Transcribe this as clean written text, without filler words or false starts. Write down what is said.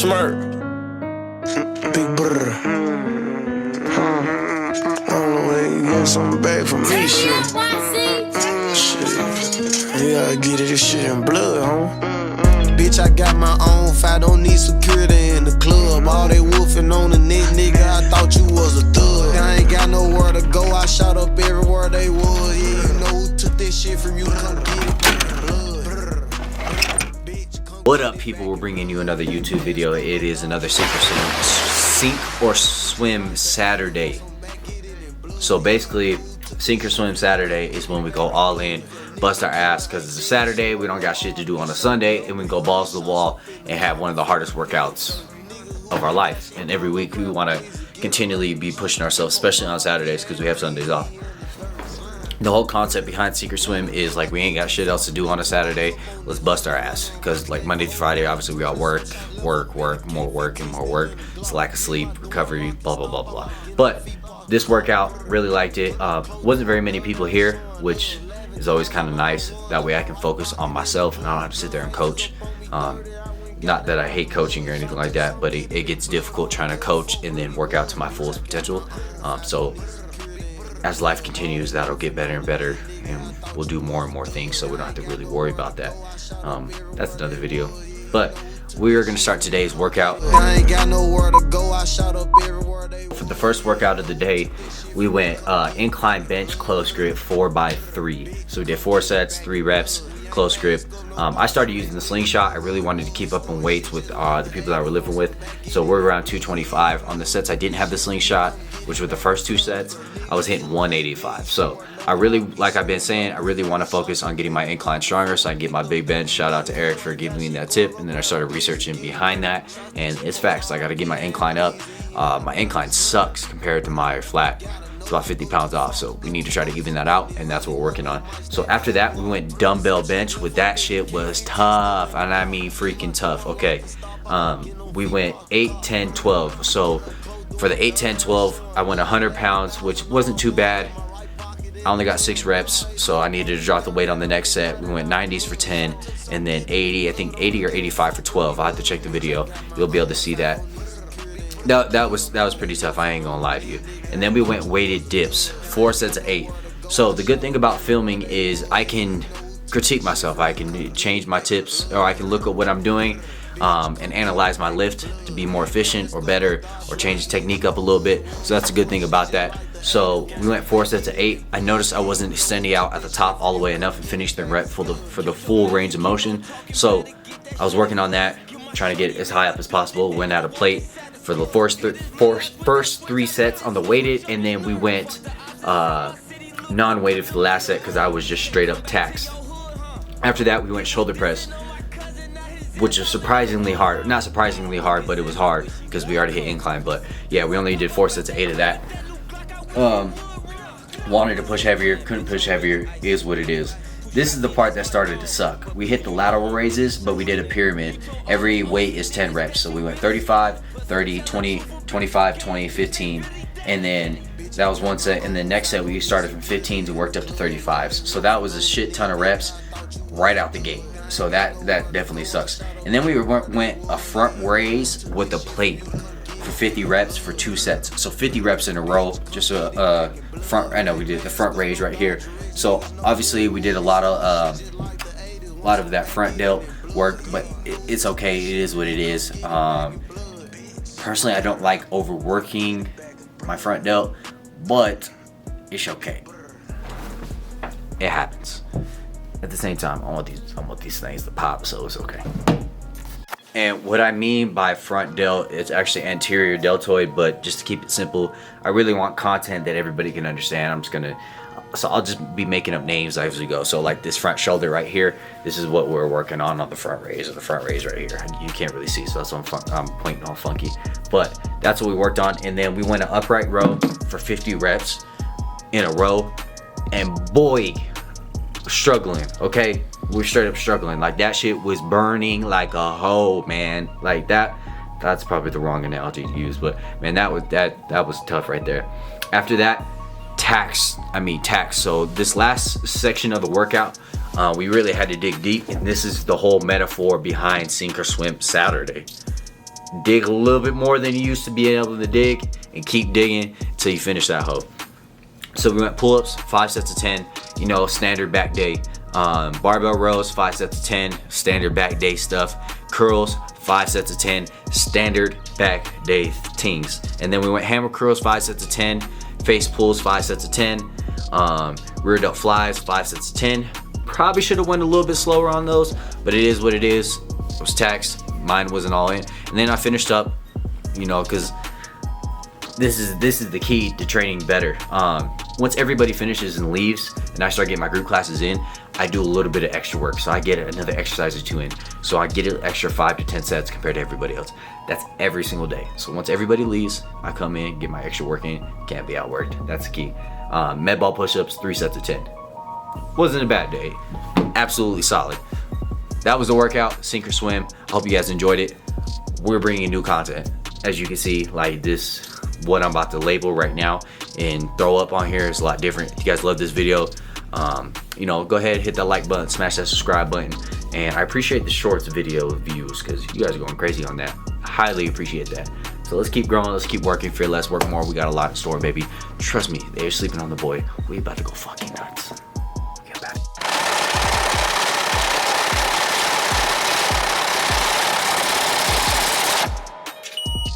Smirk. Big brr. I don't know when you get something back from me, shit. You gotta get this shit in blood, Bitch, I got my own fight, don't need security in the club. All they wolfing on the neck, nigga, I thought you was a thug. I ain't got nowhere to go, I shot up everywhere they was. Yeah, you know who took this shit from you, come get it. What up, people? We're bringing you another YouTube video. It is another sink or swim Saturday. So basically, sink or swim Saturday is when we go all in, bust our ass, because it's a Saturday, we don't got shit to do on a Sunday, and we can go balls to the wall and have one of the hardest workouts of our life. And every week we want to continually be pushing ourselves, especially on Saturdays because we have Sundays off. The whole concept behind Sink or Swim is like, we ain't got shit else to do on a Saturday, let's bust our ass. Because like Monday through Friday, obviously we got work, more work and more work. It's lack of sleep, recovery, blah blah blah blah. But this workout, really liked it. Wasn't very many people here, which is always kind of nice. That way I can focus on myself and I don't have to sit there and coach. Not that I hate coaching or anything like that, but it gets difficult trying to coach and then work out to my fullest potential. So as life continues, that'll get better and better, and we'll do more and more things, so we don't have to really worry about that. That's another video, but we are going to start today's workout. I ain't got nowhere to go, I shot up everywhere they... For the first workout of the day, we went incline bench close grip 4x3. So we did 4 sets, 3 reps, close grip. I started using the slingshot. I really wanted to keep up on weights with the people that we're living with, so we're around 225. On the sets I didn't have the slingshot, which were the first 2 sets, I was hitting 185. So I really, like I've been saying, I really want to focus on getting my incline stronger so I can get my big bench. Shout out to Eric for giving me that tip, and then I started researching behind that, and it's facts. I got to get my incline up. My incline sucks compared to my flat. It's about 50 pounds off, so we need to try to even that out, and that's what we're working on. So after that, we went dumbbell bench. With that shit was tough, and I mean freaking tough. Okay, we went 8, 10, 12. So for the 8, 10, 12, I went 100 pounds, which wasn't too bad. I only got 6 reps, so I needed to drop the weight on the next set. We went 90s for 10, and then 80, I think 80 or 85 for 12. I'll have to check the video. You'll be able to see that. That was pretty tough, I ain't gonna lie to you. And then we went weighted dips, 4 sets of 8. So the good thing about filming is I can critique myself. I can change my tips, or I can look at what I'm doing and analyze my lift to be more efficient or better, or change the technique up a little bit. So that's a good thing about that. So we went 4 sets of 8. I noticed I wasn't extending out at the top all the way enough and finished the rep for the full range of motion. So I was working on that, trying to get as high up as possible. Went out of plate for the first 3 sets on the weighted, and then we went non-weighted for the last set because I was just straight up taxed. After that, we went shoulder press, which is surprisingly hard. Not surprisingly hard, but it was hard because we already hit incline. But yeah, we only did 4 sets of 8 of that. Wanted to push heavier, couldn't push heavier, is what it is. This is the part that started to suck. We hit the lateral raises, but we did a pyramid. Every weight is 10 reps. So we went 35, 30, 20, 25, 20, 15. And then that was 1 set. And the next set we started from 15s and worked up to 35s. So that was a shit ton of reps right out the gate. So that definitely sucks. And then we went a front raise with a plate for 50 reps for 2 sets. So 50 reps in a row, just a front, I know we did the front raise right here. So obviously we did a lot of that front delt work, but it's okay, it is what it is. Personally, I don't like overworking my front delt, but it's okay. It happens. At the same time, I want these things to pop, so it's okay. And what I mean by front delt, it's actually anterior deltoid, but just to keep it simple, I really want content that everybody can understand. So I'll just be making up names as we go. So like this front shoulder right here, this is what we're working on the front raise, or the front raise right here. You can't really see, so that's what I'm pointing all funky. But that's what we worked on. And then we went an upright row for 50 reps in a row. And boy, struggling, okay? We're straight up struggling. Like that shit was burning like a hoe, man. Like that's probably the wrong analogy to use, but man, that was tough right there. After that, tax. So this last section of the workout, we really had to dig deep, and this is the whole metaphor behind Sink or Swim Saturday. dig a little bit more than you used to be able to dig, and keep digging until you finish that hoe. So we went pull-ups, 5 sets of 10, you know, standard back day. Barbell rows, 5 sets of 10, standard back day stuff. Curls, 5 sets of 10, standard back day things. And then we went hammer curls, 5 sets of 10, face pulls, 5 sets of 10, rear delt flies, 5 sets of 10. Probably should have went a little bit slower on those, but it is what it is. It was taxed, mine wasn't all in. And then I finished up, you know, because this is the key to training better. Once everybody finishes and leaves and I start getting my group classes in, I do a little bit of extra work. So I get another exercise or 2 in. So I get an extra 5 to 10 sets compared to everybody else. That's every single day. So once everybody leaves, I come in, get my extra work in, can't be outworked. That's the key. Med ball push-ups, 3 sets of 10. Wasn't a bad day. Absolutely solid. That was the workout, sink or swim. I hope you guys enjoyed it. We're bringing new content. As you can see, like this, what I'm about to label right now and throw up on here is a lot different. If you guys love this video, you know, go ahead, hit that like button, smash that subscribe button. And I appreciate the shorts video views because you guys are going crazy on that. I highly appreciate that. So let's keep growing, let's keep working, fear less, work more. We got a lot in store, baby. Trust me, they're sleeping on the boy. We about to go fucking nuts.